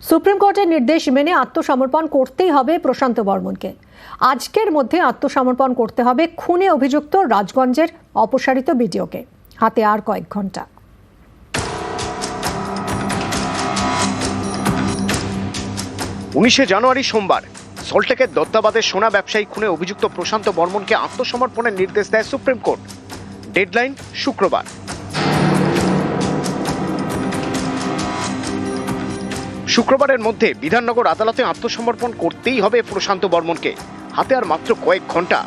Supreme কোর্টের নির্দেশ মেনে আত্মসমর্পণ করতেই হবে প্রশান্ত বর্মনকে। আজকের মধ্যে আত্মসমর্পণ করতে হবে খুনে অভিযুক্ত রাজগঞ্জের অপসারিত বিডিওকে। হাতে আর কয়েক ঘন্টা। 19শে জানুয়ারি সোমবার সল্টলেকের দত্তাবাদের সোনা ব্যবসায়ী খুনে অভিযুক্ত প্রশান্ত বর্মনকে আত্মসমর্পণের নির্দেশ দেয় সুপ্রিম কোর্ট। ডেডলাইন শুক্রবার। শুক্রবারের মধ্যে বিধাননগর আদালতে আত্মসমর্পণ করতেই হবে প্রশান্ত বর্মনকে। হাতে আর মাত্র কয়েক ঘন্টা।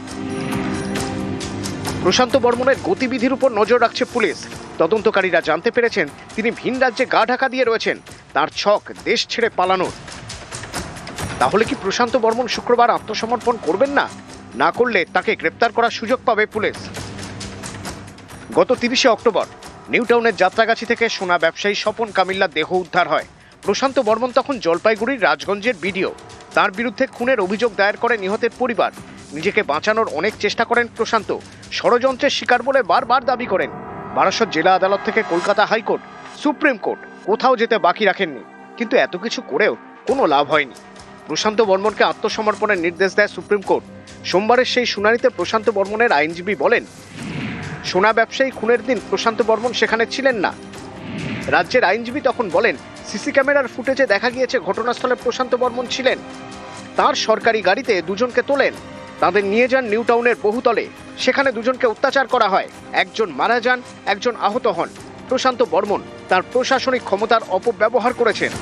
প্রশান্ত বর্মনের গতিবিধির উপর নজর রাখছে পুলিশ। তদন্তকারীরা জানতে পেরেছেন তিনি ভিন রাজ্যে গা ঢাকা দিয়ে রয়েছেন, তার ছক দেশ ছেড়ে পালানোর। তাহলে কি প্রশান্ত বর্মন শুক্রবার আত্মসমর্পণ করবেন না? না করলে তাকে গ্রেপ্তার করার সুযোগ পাবে পুলিশ। গত 30শে অক্টোবর নিউ টাউনের যাত্রাগাছি থেকে সোনা ব্যবসায়ী স্বপন কামিল্লার দেহ উদ্ধার হয়। প্রশান্ত বর্মন তখন জলপাইগুড়ির রাজগঞ্জের বিডিও। তার বিরুদ্ধে খুনের অভিযোগ দায়ের করে নিহতের পরিবার। নিজেকে বাঁচানোর অনেক চেষ্টা করেন প্রশান্ত। ষড়যন্ত্রের শিকার বলে বারবার দাবি করেন। বারাসত জেলা আদালত থেকে কলকাতা হাইকোর্ট, সুপ্রিম কোর্ট, কোথাও যেতে বাকি রাখেননি। কিন্তু এত কিছু করেও কোনো লাভ হয়নি। প্রশান্ত বর্মনকে আত্মসমর্পণের নির্দেশ দেয় সুপ্রিম কোর্ট। সোমবারের সেই শুনানিতে প্রশান্ত বর্মনের আইনজীবী বলেন, সোনা ব্যবসায়ী খুনের দিন প্রশান্ত বর্মন সেখানে ছিলেন না। রাজ্যের আইনজীবী তখন বলেন, সিসি ক্যামেরার ফুটেজে দেখা গিয়েছে ঘটনাস্থলে প্রশান্ত বর্মন ছিলেন। তার সরকারি গাড়িতে দুজনকে তোলেন, তাদের নিয়ে যান নিউ টাউনের বহুতলে। সেখানে দুজনকে অত্যাচার করা হয়, একজন মারা যান, একজন আহত হন। প্রশান্ত বর্মন তার প্রশাসনিক ক্ষমতার অপব্যবহার করেছেন।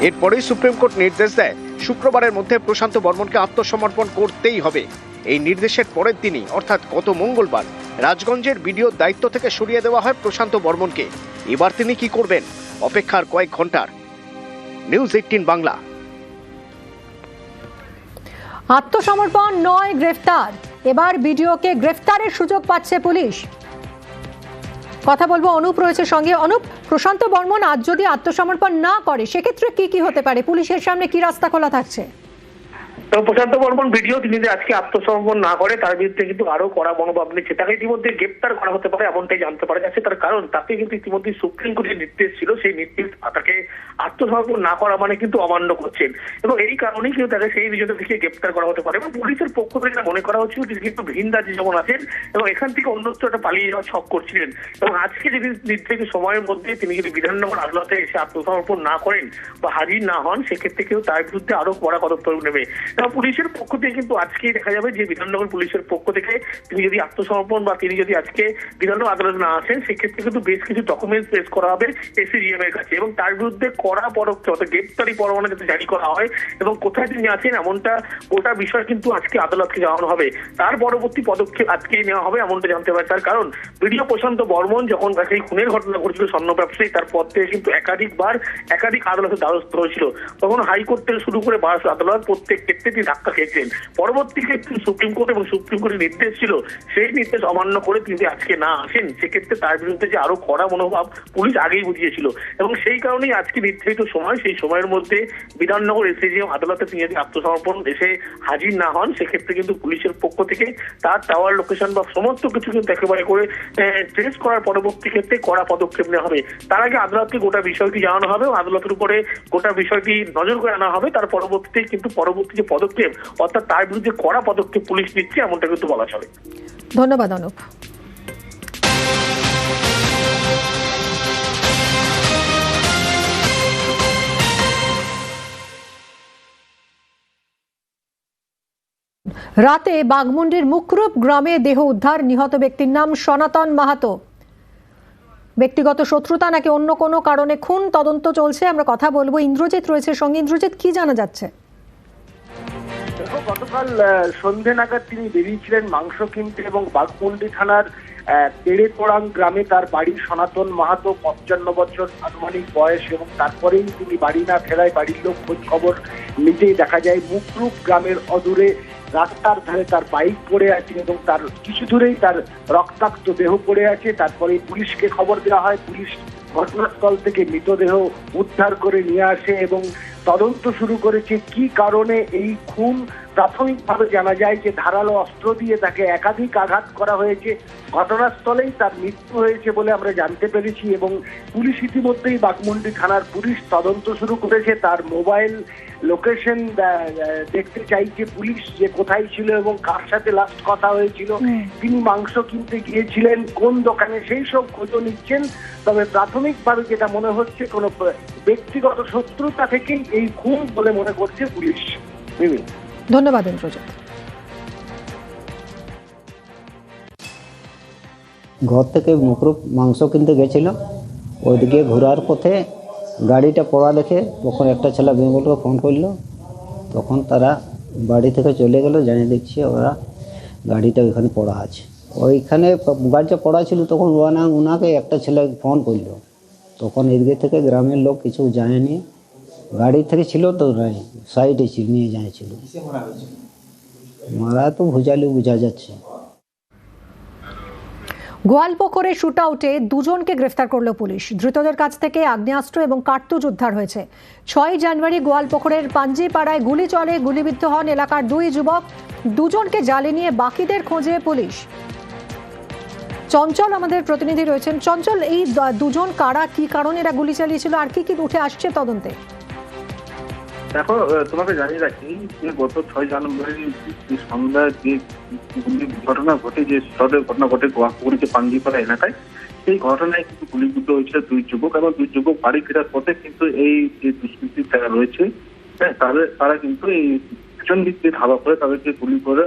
এরপরেই সুপ্রিম কোর্ট নির্দেশ দেয় শুক্রবারের মধ্যে প্রশান্ত বর্মনকে আত্মসমর্পণ করতেই হবে। এই নির্দেশের পরের দিনই অর্থাৎ গত মঙ্গলবার রাজগঞ্জের বিডিওর দায়িত্ব থেকে সরিয়ে দেওয়া হয় প্রশান্ত বর্মনকে। এবার তিনি কি করবেন? অপেক্ষার কয়েক ঘন্টার। নিউজ 18 বাংলা। আত্মসমর্পণ নয়, গ্রেফতার। এবার বিডিওকে গ্রেফতারের সুযোগ পাচ্ছে পুলিশ। কথা বলবো, অনুপ রয়েছে সঙ্গে। অনুপ, প্রশান্ত বর্মন আজ যদি আত্মসমর্পণ না করে সেক্ষেত্রে কি হতে পারে? পুলিশের সামনে কি রাস্তা খোলা থাকছে? প্রশান্ত বর্মন ভিডিও তিনি যদি আজকে আত্মসমর্পণ না করে তার বিরুদ্ধে কিন্তু আরো কড়া মনোভাব নিচ্ছে। তাকে ইতিমধ্যে গ্রেপ্তার করা হতে পারে এমনটাই জানতে পারা যাচ্ছে। তার কারণ তাকে কিন্তু ইতিমধ্যে সুপ্রিম কোর্টের নির্দেশ ছিল, সেই নির্দেশ তাকে আত্মসমর্পণ না করা মানে কিন্তু অমান্য করছেন, এবং এই কারণেই কিন্তু তাকে সেই বিষয়টা থেকে গ্রেপ্তার করা হতে পারে। এবং পুলিশের পক্ষ থেকে মনে করা হচ্ছিল তিনি কিন্তু ভিন রাজ্যে যেমন আছেন এবং এখান থেকে অন্যত্র একটা পালিয়ে যাওয়ার ছক করছিলেন। এবং আজকে যদি নির্ধারিত সময়ের মধ্যে তিনি যদি বিধাননগর আদালতে এসে আত্মসমর্পণ না করেন বা হাজির না হন, সেক্ষেত্রে কিন্তু তার বিরুদ্ধে আরো কড়া পদক্ষেপ নেবে। পুলিশের পক্ষ থেকে কিন্তু আজকে দেখা যাবে যে বিধাননগর পুলিশের পক্ষ থেকে তিনি যদি আত্মসমর্পণ বা তিনি যদি আজকে বিধাননগর আদালতে না আসেন, সেক্ষেত্রে কিন্তু বেশ কিছু ডকুমেন্টস পেশ করা হবে এসিজিএম এর কাছে এবং তার বিরুদ্ধে কড়া পদক্ষেপ অর্থাৎ গ্রেপ্তারি পরোয়ানা যাতে জারি করা হয় এবং কোথায় তিনি আছেন এমনটা গোটা বিষয় কিন্তু আজকে আদালতকে জানানো হবে। তার পরবর্তী পদক্ষেপ আজকেই নেওয়া হবে এমনটা জানতে পারে। তার কারণ বিডিও প্রশান্ত বর্মন যখন সেই খুনের ঘটনা ঘটেছিল স্বর্ণ ব্যবসায়ী, তার পর থেকে কিন্তু একাধিক আদালতের দ্বারস্থ হয়েছিল। তখন হাইকোর্ট থেকে শুরু করে বারাসত আদালত প্রত্যেক ক্ষেত্রে তিনি ধাক্কা খেয়েছেন। পরবর্তী ক্ষেত্রে সুপ্রিম কোর্ট এবং সুপ্রিম কোর্টের নির্দেশ ছিল, সেই নির্দেশ অমান্য করে তিনি আজকে না আসেন, সেক্ষেত্রে তার বিরুদ্ধে যে আরো কড়া মনোভাব পুলিশ আগেই বুঝিয়েছিল। এবং সেই কারণেই আজকে নির্ধারিত সময়, সেই সময়ের মধ্যে বিধাননগর এসিজিএম আদালতে তিনি যদি আত্মসমর্পণ এসে হাজির না হন, সেক্ষেত্রে কিন্তু পুলিশের পক্ষ থেকে তার টাওয়ার লোকেশন বা সমস্ত কিছু কিন্তু একেবারে করে ট্রেস করার পরবর্তী ক্ষেত্রে কড়া পদক্ষেপ নেওয়া হবে। তার আগে আদালতকে গোটা বিষয়টি জানানো হবে এবং আদালতের উপরে গোটা বিষয়টি নজর করে আনা হবে। তার পরবর্তীতে কিন্তু পরবর্তী যে পদক্ষেপ অর্থাৎ তার বিরুদ্ধে কড়া পদক্ষেপ পুলিশ নিচ্ছে এমনটা কিন্তু বলা যাবে। ধন্যবাদ অনুপ। রাতে বাঘমুন্ডির মুকরুপ গ্রামে দেহ উদ্ধার। নিহত ব্যক্তির নাম সনাতন মাহাতো। ব্যক্তিগত শত্রুতা নাকি অন্য কোনো কারণে খুন, তদন্ত চলছে। আমরা কথা বলবো, ইন্দ্রজিৎ রয়েছে সঙ্গে। ইন্দ্রজিৎ, কি জানা যাচ্ছে? গতকাল সন্ধ্যে নাগাদ তিনি বেরিয়েছিলেন মাংস কিনতে এবং বাঘমুন্ডি থানার পেড়েপোড়াং গ্রামে তার বাড়ি। সনাতন মাহাতো 55 বছর আনুমানিক বয়স, এবং তারপরেই তিনি বাড়ি না ফেরায় বাড়ির লোক খোঁজ খবর নিতেই দেখা যায় মুকরুপ গ্রামের অদূরে রাস্তার ধারে তার বাইক পড়ে আছে এবং তার কিছু দূরেই তার রক্তাক্ত দেহ পড়ে আছে। তারপরে পুলিশকে খবর দেওয়া হয়। পুলিশ ঘটনাস্থল থেকে মৃতদেহ উদ্ধার করে নিয়ে আসে এবং তদন্ত শুরু করেছে। কি কারণে এই খুন প্রাথমিকভাবে জানা যায় যে ধারালো অস্ত্র দিয়ে তাকে একাধিক আঘাত করা হয়েছে। ঘটনাস্থলেই তার মৃত্যু হয়েছে বলে আমরা জানতে পেরেছি এবং পুলিশ ইতিমধ্যেই বাঘমুন্ডি থানার পুলিশ তদন্ত শুরু করেছে। তার মোবাইল লোকেশন দেখতে চাইছে পুলিশ, যে কোথায় ছিল এবং কার সাথে লাস্ট কথা হয়েছিল, তিনি মাংস কিনতে গিয়েছিলেন কোন দোকানে, সেই সব খোঁজ নিচ্ছেন। তবে প্রাথমিকভাবে যেটা মনে হচ্ছে কোনো ব্যক্তিগত শত্রুতা থেকেই এই খুন বলে মনে করছে পুলিশ। ধন্যবাদ ইন্দ্রজিৎ। ঘর থেকে মুখরূপ মাংস কিনতে গেছিল, ওইদিকে ঘোরার পথে গাড়িটা পড়া দেখে তখন একটা ছেলে বেঙ্গলকে ফোন করলো, তখন তারা বাড়ি থেকে চলে গেল, জানিয়ে দিচ্ছে ওরা গাড়িটা ওইখানে পড়া আছে। ওইখানে গাড়িটা পড়া ছিল তখন ওনাকে একটা ছেলে ফোন করলো, তখন এদিকে থেকে গ্রামের লোক কিছু জানেনি, গাড়ি থেকে ছিল তো সাইডে ছিল, নিয়ে যাচ্ছিল। মারা তো বোঝা যাচ্ছে। গোয়ালপুকুরে শুট আউটে দুজনকে গ্রেফতার করলো পুলিশ। ধৃতদের কাছ থেকে আগ্নেয়াস্ত্র এবং কার্তুজ উদ্ধার হয়েছে। 6 জানুয়ারি গোয়ালপুকুরের পাঞ্জিপাড়ায় গুলি চলে, গুলিবিদ্ধ হন এলাকার 2 যুবক। দুজনকে জালে নিয়ে বাকিদের খোঁজে পুলিশ। চঞ্চল আমাদের প্রতিনিধি রয়েছেন। চঞ্চল, এই দুজন কারা, কি কারণে এরা গুলি চালিয়েছিল, আর কি কি উঠে আসছে তদন্তে? দেখো, তোমাকে জানিয়ে রাখি যে গত 6 জানুয়ারি সন্ধ্যায় যে ঘটনা ঘটে, যে সড়কের ঘটনা ঘটে গোয়ালপুকুরে পাঞ্জিপাড়া এলাকায়, সেই ঘটনায় কিন্তু গুলিবিদ্ধ হয়েছিল 2 যুবক এবং 2 যুবক বাড়ি ফেরার পথে কিন্তু এই যে দুষ্কৃতী যারা রয়েছে তারা কিন্তু এই পিছন দিক দিয়ে ধাওয়া করে তাদেরকে গুলি করে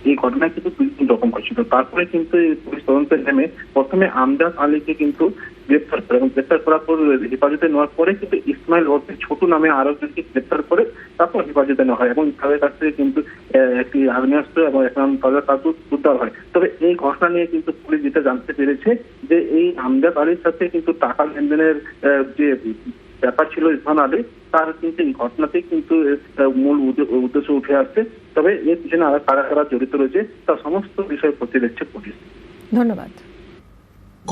এই ঘটনায় কিন্তু 2 রকম হয়েছিল। তারপরে কিন্তু এই পুলিশ তদন্তে নেমে প্রথমে আমজাদ আলীকে কিন্তু গ্রেপ্তার করে এবং গ্রেপ্তার করার পর হেফাজতে নেওয়ার পরে কিন্তু ইসমাইল ওরফে ছোটু নামে আরো একজনকে গ্রেপ্তার করে তারপর হেফাজতে নেওয়া হয় এবং তাদের কাছ থেকে কিন্তু একটি আগ্নেয়াস্ত্র এবং তাদের কার্তুজ উদ্ধার হয়। তবে এই ঘটনা নিয়ে কিন্তু পুলিশ যেটা জানতে পেরেছে যে এই আমজাদ আলীর সাথে কিন্তু টাকা লেনদেনের যে ব্যাপার ছিল ইসমান আলী, তার কিন্তু এই ঘটনাতেই কিন্তু মূল উদ্দেশ্য উঠে আসছে। তবে এর পিছনে আর কারা কারা জড়িত রয়েছে তার সমস্ত বিষয় খতিয়ে দেখছে পুলিশ। ধন্যবাদ।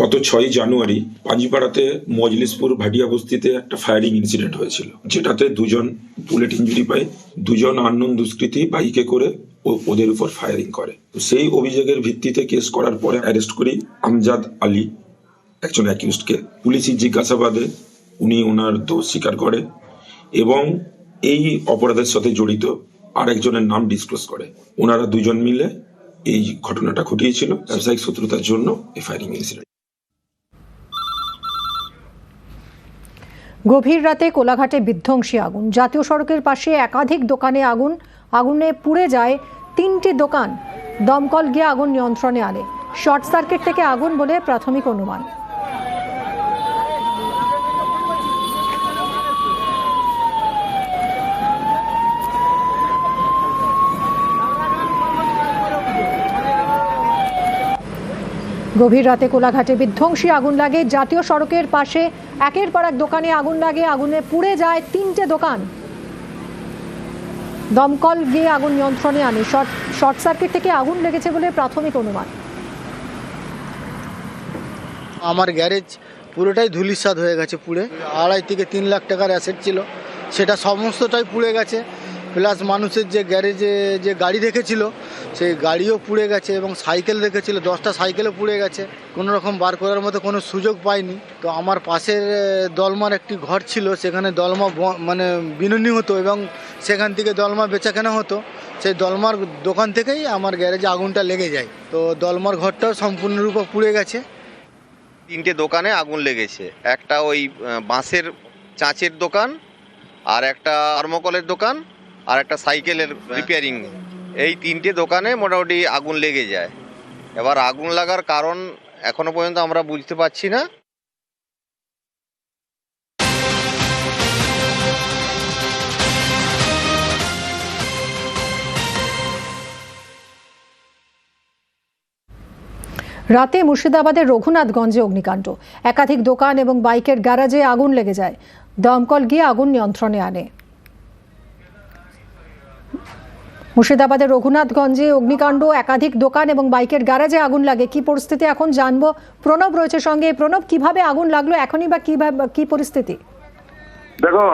গত 6 জানুয়ারি পাঞ্জিপাড়াতে মজলিসপুর ভাটিয়া বস্তিতে একটা ফায়ারিং ইনসিডেন্ট হয়েছিল, যেটাতে 2জন বুলেট ইঞ্জুরি পায়। 2জন আননোন দুষ্কৃতী বাইকে করে ওদের উপর ফায়ারিং করে। সেই অভিযোগের ভিত্তিতে কেস করার পরে অ্যারেস্ট করি আমজাদ আলী, একজন অ্যাকিউজডকে। পুলিশের জিজ্ঞাসাবাদে উনি ওনার দোষ স্বীকার করে এবং এই অপরাধের সাথে জড়িত আরেকজনের নাম ডিসক্লোজ করে। ওনারা 2জন মিলে এই ঘটনাটা ঘটিয়েছিল ব্যবসায়িক শত্রুতার জন্য এই ফায়ারিং ইনসিডেন্ট। গভীর রাতে কোলাঘাটে বিধ্বংসী আগুন। জাতীয় সড়কের পাশে একাধিক দোকানে আগুনে পুড়ে যায় 3টি দোকান। দমকল গিয়ে আগুন নিয়ন্ত্রণে আনে। শর্ট সার্কিট থেকে আগুন বলে প্রাথমিক অনুমান। গভীর রাতে কোলাঘাটে বিধ্বংসী আগুন লাগে। জাতীয় সড়কের পাশে একের পর এক দোকানে আগুন লাগে। আগুনে পুড়ে যায় 3টে দোকান। দমকল গিয়ে আগুন নিয়ন্ত্রণে আনে। শর্ট সার্কিট থেকে আগুন লেগেছে বলে প্রাথমিক অনুমান। আমার গ্যারেজ পুরোটাই ধূলিসাৎ হয়ে গেছে পুড়ে। 2.5 থেকে 3 লাখ টাকার অ্যাসেট ছিল, সেটা সমস্তটাই পুড়ে গেছে। প্লাস মানুষের যে গ্যারেজে যে গাড়ি রেখেছিল সেই গাড়িও পুড়ে গেছে এবং সাইকেল রেখেছিল 10টা সাইকেলও পুড়ে গেছে। কোনো রকম বার করার মতো কোনো সুযোগ পাইনি। তো আমার পাশের দলমার একটি ঘর ছিল, সেখানে দলমা মানে বিনুনি হতো এবং সেখান থেকে দলমা বেচাকেনা হতো। সেই দলমার দোকান থেকেই আমার গ্যারেজে আগুনটা লেগে যায়। তো দলমার ঘরটাও সম্পূর্ণরূপে পুড়ে গেছে। 3টে দোকানে আগুন লেগেছে। একটা ওই বাঁশের চাঁচের দোকান, আর একটা থার্মোকলের দোকান, আর একটা সাইকেলের রিপেয়ারিং। এই 3টে দোকানে মোটামুটি আগুন লেগে যায়। এবার আগুন লাগার কারণ এখনো পর্যন্ত আমরা বুঝতে পারছি না। রাতে মুর্শিদাবাদের রঘুনাথগঞ্জে অগ্নিকাণ্ড। একাধিক দোকান এবং বাইকের গ্যারাজে আগুন লেগে যায়। দমকল গিয়ে আগুন নিয়ন্ত্রণে আনে। মুর্শিদাবাদের রঘুনাথগঞ্জে অগ্নিকাণ্ড, একাধিক দোকান এবং বাইকের গ্যারাজে আগুন লাগে। কি পরিস্থিতি এখন জানবো। প্রণব রয়েছে সঙ্গে। প্রণব, কিভাবে আগুন লাগলো এখনই বা কি পরিস্থিতি? দেখো,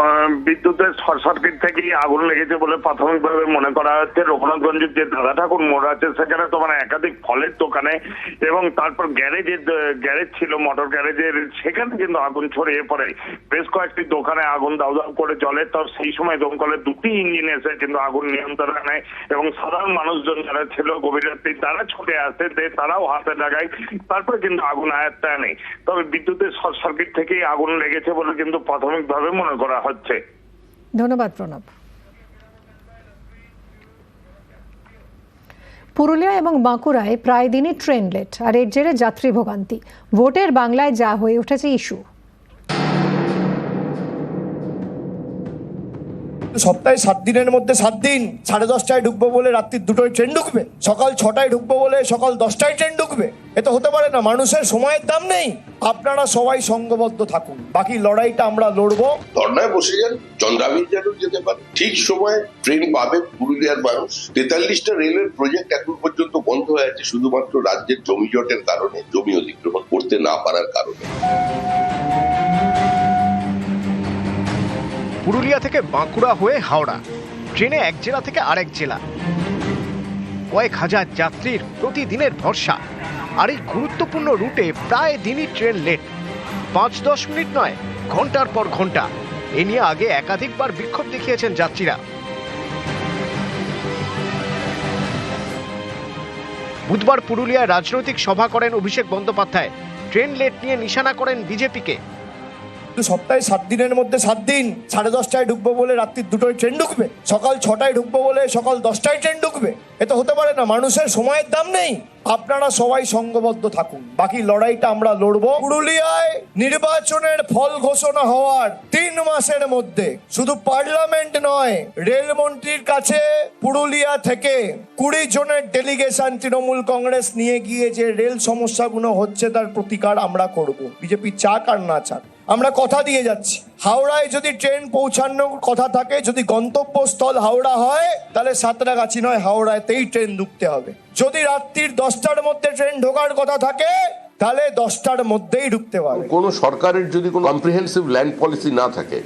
বিদ্যুতের শর্ট সার্কিট থেকেই আগুন লেগেছে বলে প্রাথমিকভাবে মনে করা হচ্ছে। রঘুনাথগঞ্জের যে দাদা ঠাকুর মোড় আছে সেখানে তোমার একাধিক ফলের দোকানে এবং তারপর গ্যারেজ ছিল, মোটর গ্যারেজের, সেখানে কিন্তু আগুন ছড়িয়ে পড়ে। বেশ কয়েকটি দোকানে আগুন দাউ দাউ করে জ্বলে। তো সেই সময় দমকলের দুটি ইঞ্জিন এসে কিন্তু আগুন নিয়ন্ত্রণে নেয় এবং সাধারণ মানুষজন যারা ছিল গভীর রাত্রি তারা ছুটে আসে, তারাও হাতে লাগায়, তারপরে কিন্তু আগুন আয়ত্তে আনে। তবে বিদ্যুতের শর্ট সার্কিট থেকেই আগুন লেগেছে বলে কিন্তু প্রাথমিকভাবে মনে করা হচ্ছে। ধন্যবাদ প্রণব। পুরুলিয়া এবং বাঁকুড়ায় প্রায় দিনই ট্রেন লেট, আর এর জেরে যাত্রী ভোগান্তি। ভোটের বাংলায় যা হয়ে উঠেছে ইস্যু। সপ্তাহে 7 দিনের মধ্যে 7 দিন 10:30টায় ঢুকবো বলে রাত্রি 2টোয় ট্রেন ঢুকবে, সকাল 6টায় ঢুকবো বলে সকাল 10টায় ট্রেন ঢুকবে। এ তো হতে পারে না। মানুষের সময়ের দাম নেই। আপনারা সবাই সংঘবদ্ধ থাকুন, বাকি লড়াইটা আমরা লড়বো। ধর্নায় বসে যান, চন্দ্রাবির যেন যেতে পারে, ঠিক সময়ে ট্রেন পাবে পুরুলিয়ার মানুষ। 43টা রেলের প্রজেক্ট এখন পর্যন্ত বন্ধ হয়ে আছে শুধুমাত্র রাজ্যের জমি জটের কারণে, জমি অধিগ্রহণ করতে না পারার কারণে। পুরুলিয়া থেকে বাঁকুড়া হয়ে হাওড়া, ট্রেনে এক জেলা থেকে আরেক জেলা, কয়েক হাজার যাত্রীর প্রতিদিনের ভরসা। আর এই গুরুত্বপূর্ণ রুটে প্রায় দিনই ট্রেন লেট, 5-10 মিনিট নয়, ঘন্টার পর ঘন্টা। এ নিয়ে আগে একাধিকবার বিক্ষোভ দেখিয়েছেন যাত্রীরা। বুধবার পুরুলিয়ায় রাজনৈতিক সভা করেন অভিষেক বন্দ্যোপাধ্যায়। ট্রেন লেট নিয়ে নিশানা করেন বিজেপিকে। সপ্তাহে 7 দিনের মধ্যে 7 দিন 10:30টায় ঢুকবো বলে রাত্রি 2টোয় ট্রেন ঢুকবে, সকাল 6টায় ঢুকবো বলে সকাল 10টায় ট্রেন ঢুকবে। এ তো হতে পারে না। মানুষের সময়ের দাম নেই। আপনারা সবাই সংঘবদ্ধ থাকুন, বাকি লড়াইটা আমরা লড়বো। পুরুলিয়ায় নির্বাচনের ফল ঘোষণা হওয়ার 3 মাসের মধ্যে শুধু পার্লামেন্ট নয়, রেলমন্ত্রীর কাছে পুরুলিয়া থেকে 20 জনের ডেলিগেশন তৃণমূল কংগ্রেস নিয়ে গিয়ে যে রেল সমস্যাগুলো হচ্ছে তার প্রতিকার আমরা করব। বিজেপি চাক আর না চাক, আমরা কথা দিয়ে যাচ্ছি। হাওড়ায় যদি ট্রেন পৌঁছানোর কথা থাকে, যদি গন্তব্যস্থল হাওড়া হয়, তাহলে সাঁতরাগাছি নয়, হাওড়াতেই ট্রেন ঢুকতে হবে। যদি রাত্রির 10টার মধ্যে ট্রেন ঢোকার কথা থাকে, তাহলে 10টার মধ্যেই ঢুকতে পারবে। কোন সরকারের যদি কোনো কম্প্রিহেন্সিভ ল্যান্ড পলিসি না থাকে,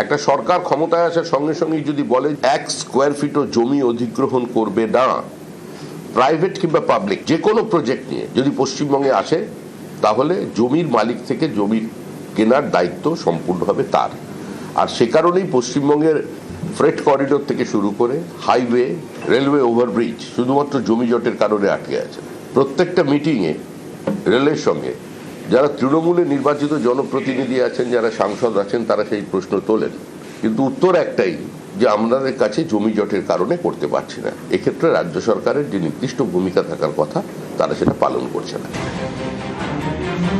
একটা সরকার ক্ষমতায় আসার সঙ্গে সঙ্গে যদি বলে 1 স্কোয়ার ফিটও জমি অধিগ্রহণ করবে না, প্রাইভেট কিংবা পাবলিক যে কোনো প্রজেক্ট নিয়ে যদি পশ্চিমবঙ্গে আসে, তাহলে জমির মালিক থেকে জমির কেনার দায়িত্ব সম্পূর্ণভাবে তার। আর সে কারণেই পশ্চিমবঙ্গের ফ্রেট করিডোর থেকে শুরু করে হাইওয়ে, রেলওয়ে ওভারব্রিজ শুধুমাত্র জমি জটের কারণে আটকে আছে। প্রত্যেকটা মিটিংয়ে রেলের সঙ্গে যারা তৃণমূলে নির্বাচিত জনপ্রতিনিধি আছেন, যারা সাংসদ আছেন, তারা সেই প্রশ্ন তোলেন, কিন্তু উত্তর একটাই, যে আমাদের কাছে জমি জটের কারণে করতে পারছি না। এক্ষেত্রে রাজ্য সরকারের যে নির্দিষ্ট ভূমিকা থাকার কথা, তারা সেটা পালন করছে না।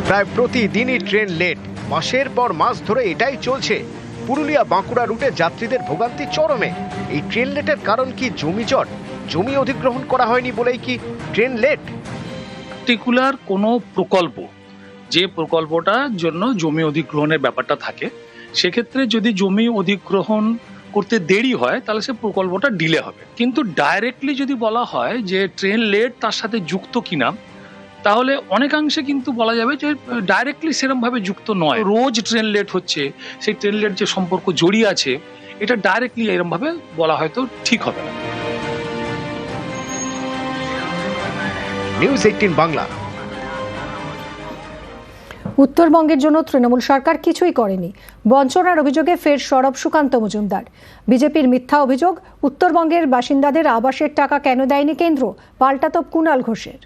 প্রায় প্রতিদিনই ট্রেন লেট, মাসের পর মাস ধরে এটাই চলছে। পুরুলিয়া বাঁকুড়া রুটে যাত্রীদের ভোগান্তি চরমে। এই ট্রেন লেটের কারণ কি জমি জট? জমি অধিগ্রহণ করা হয়নি বলেই কি ট্রেন লেট? পার্টিকুলার কোনো প্রকল্প, যে প্রকল্পটার জন্য জমি অধিগ্রহণের ব্যাপারটা থাকে, সেক্ষেত্রে যদি জমি অধিগ্রহণ করতে দেরি হয় তাহলে সে প্রকল্পটা ডিলে হবে। কিন্তু ডাইরেক্টলি যদি বলা হয় যে ট্রেন লেট তার সাথে যুক্ত কিনা, তাহলে অনেকাংশে কিন্তু বলা যাবে যে ডাইরেক্টলি সেরকমভাবে যুক্ত নয়। রোজ ট্রেন লেট হচ্ছে, সেই ট্রেন লেট যে সম্পর্ক জড়িয়ে আছে, এটা ডাইরেক্টলি এরকমভাবে বলা হয়তো ঠিক হবে না। নিউজ 18 বাংলা। উত্তরবঙ্গের জন্য তৃণমূল সরকার কিছুই করেনি, বঞ্চনার অভিযোগে ফের সরব সুকান্ত মজুমদার। বিজেপির মিথ্যা অভিযোগ, উত্তরবঙ্গের বাসিন্দাদের আবাসের টাকা কেন দেয়নি কেন্দ্র, পাল্টা তোপ কুণাল ঘোষের।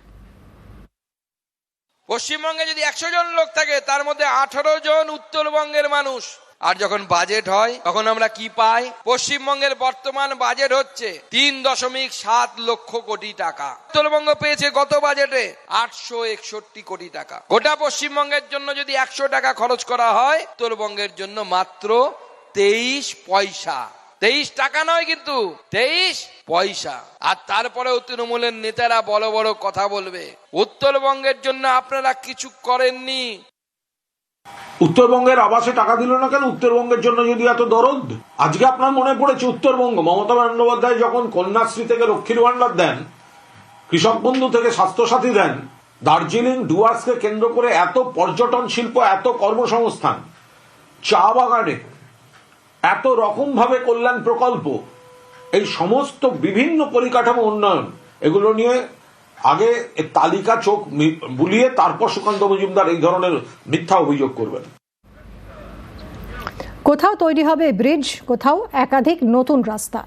পশ্চিমবঙ্গে যদি 100 জন লোক থাকে, তার মধ্যে 18 জন উত্তরবঙ্গের মানুষ। আর যখন বাজেট হয় তখন আমরা কি পাই? পশ্চিমবঙ্গের বর্তমান বাজেট হচ্ছে 3.7 লক্ষ কোটি টাকা। উত্তরবঙ্গ পেয়েছে গত বাজেটে 861 কোটি টাকা। গোটা পশ্চিমবঙ্গের জন্য যদি 100 টাকা খরচ করা হয়, উত্তরবঙ্গের জন্য মাত্র 23 পয়সা। 23 টাকা নয়, কিন্তু 23 পয়সা। আর তারপরেও তৃণমূলের নেতারা বড় বড় কথা বলবে। উত্তরবঙ্গের জন্য আপনারা কিছু করেননি। উত্তরবঙ্গের আবাসে টাকা দিল না কেন? উত্তরবঙ্গের জন্য যদি এত দরদ, আজকে আপনার মনে পড়েছে উত্তরবঙ্গ, মমতা বন্দ্যোপাধ্যায় যখন কন্যাশ্রী থেকে লক্ষ্মীর ভান্ডার দেন, কৃষক বন্ধু থেকে স্বাস্থ্যসাথী দেন, দার্জিলিং ডুয়ার্সকে কেন্দ্র করে এত পর্যটন শিল্প, এত কর্মসংস্থান, চা বাগানে এত রকম ভাবে কল্যাণ প্রকল্প, এই সমস্ত বিভিন্ন পরিকাঠামো উন্নয়ন, এগুলো নিয়ে আগে তালিকা চোখ বুলিয়ে তারপর সুকান্ত মজুমদার এই ধরনের মিথ্যা অভিযোগ করবেন। কোথাও তৈরি হবে ব্রিজ, কোথাও একাধিক নতুন রাস্তা।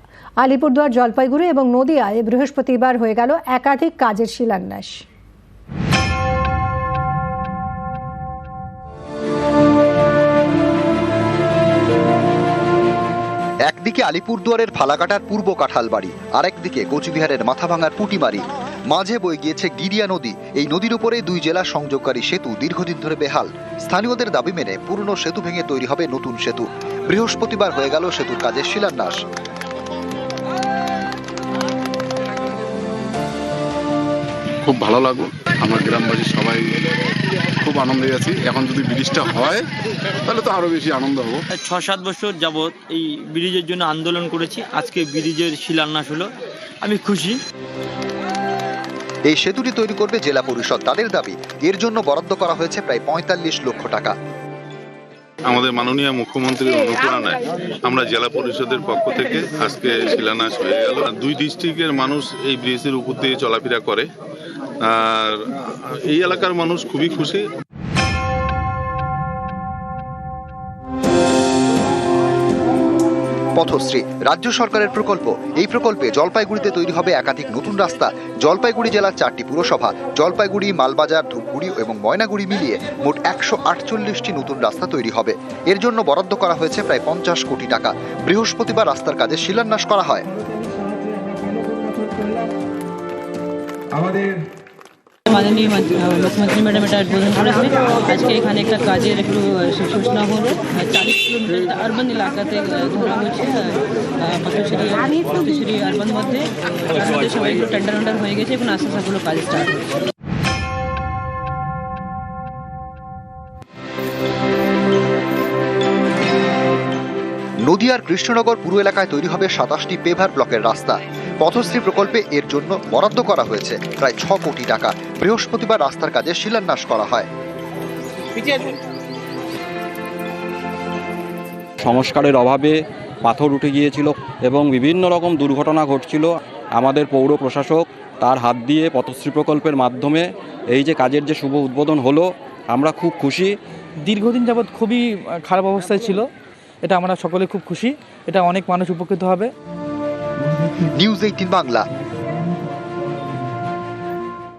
আলিপুরদুয়ার, জলপাইগুড়ি এবং নদিয়ায় বৃহস্পতিবার হয়ে গেল একাধিক কাজের শিলান্যাস। একদিকে আলিপুরদুয়ারের ফালাকাটার পূর্ব কাঁঠালবাড়ি, আরেকদিকে কোচবিহারের মাথাভাঙার পুটিমারি। মাঝে বয়ে গিয়েছে গিরিয়া নদী। এই নদীর উপরে দুই জেলা সংযোগকারী সেতু দীর্ঘদিন ধরে বেহাল। স্থানীয়দের দাবি মেনে পুরনো সেতু ভেঙে তৈরি হবে নতুন সেতু। বৃহস্পতিবার হয়ে গেল সেতুর কাজের শিলান্যাস। খুব ভালো লাগলো, আমার গ্রামবাসী সবাই খুব আনন্দে আছি। এখন যদি ব্রিজটা হয় তাহলে তো আরো বেশি আনন্দ হবো। 6-7 বছর যাবৎ এই ব্রিজের জন্য আন্দোলন করেছি, আজকে ব্রিজের শিলান্যাস হলো, আমি খুশি। এই সেতুটি তৈরি করবে জেলা পরিষদ। তাদের দাবি, এর জন্য বরাদ্দ করা হয়েছে প্রায় 45 লক্ষ টাকা। আমাদের মাননীয় মুখ্যমন্ত্রীর অনুপ্রেরণায় আমরা জেলা পরিষদের পক্ষ থেকে আজকে শিলান্যাস হয়ে গেল। 2 ডিস্ট্রিক্টের মানুষ এই ব্রিজের উপর দিয়ে চলাফেরা করে, আর এই এলাকার মানুষ খুবই খুশি। পথশ্রী রাজ্য সরকারের প্রকল্প। এই প্রকল্পে জলপাইগুড়িতে তৈরি হবে একাধিক নতুন রাস্তা। জলপাইগুড়ি জেলার 4টি পুরসভা, জলপাইগুড়ি, মালবাজার, ধূপগুড়ি এবং ময়নাগুড়ি মিলিয়ে মোট 148টি নতুন রাস্তা তৈরি হবে। এর জন্য বরাদ্দ করা হয়েছে প্রায় 50 কোটি টাকা। বৃহস্পতিবার রাস্তার কাজে শিলান্যাস করা হয়। মাননীয় মুখ্যমন্ত্রী ম্যাডাম এটা উদ্বোধন করেছে। আজকে এখানে একটা কাজের একটু সূচনা হলো। 40 কিলোমিটার আরবান এলাকাতে ধরা হচ্ছে, পথশ্রী আরবান মধ্যে সবাই একটু টেন্ডার হয়ে গেছে, এখন আস্তে আস্তে কাজ স্টার্ট হচ্ছে। নদিয়ার কৃষ্ণনগর পুর এলাকায় তৈরি হবে 27টি পেভার ব্লকের রাস্তা। পথশ্রী প্রকল্পে এর জন্য বরাদ্দ করা হয়েছে প্রায় 6 কোটি টাকা। বৃহস্পতিবার রাস্তার কাজে শিলান্যাস করা হয়। সংস্কারের অভাবে পাথর উঠে গিয়েছিল এবং বিভিন্ন রকম দুর্ঘটনা ঘটছিল। আমাদের পৌর প্রশাসক তার হাত দিয়ে পথশ্রী প্রকল্পের মাধ্যমে এই যে কাজের যে শুভ উদ্বোধন হলো, আমরা খুব খুশি। দীর্ঘদিন যাবৎ খুবই খারাপ অবস্থায় ছিল, এটা আমরা সকলে খুব খুশি, এটা অনেক মানুষ উপকৃত হবে। নিউজ 18 বাংলা।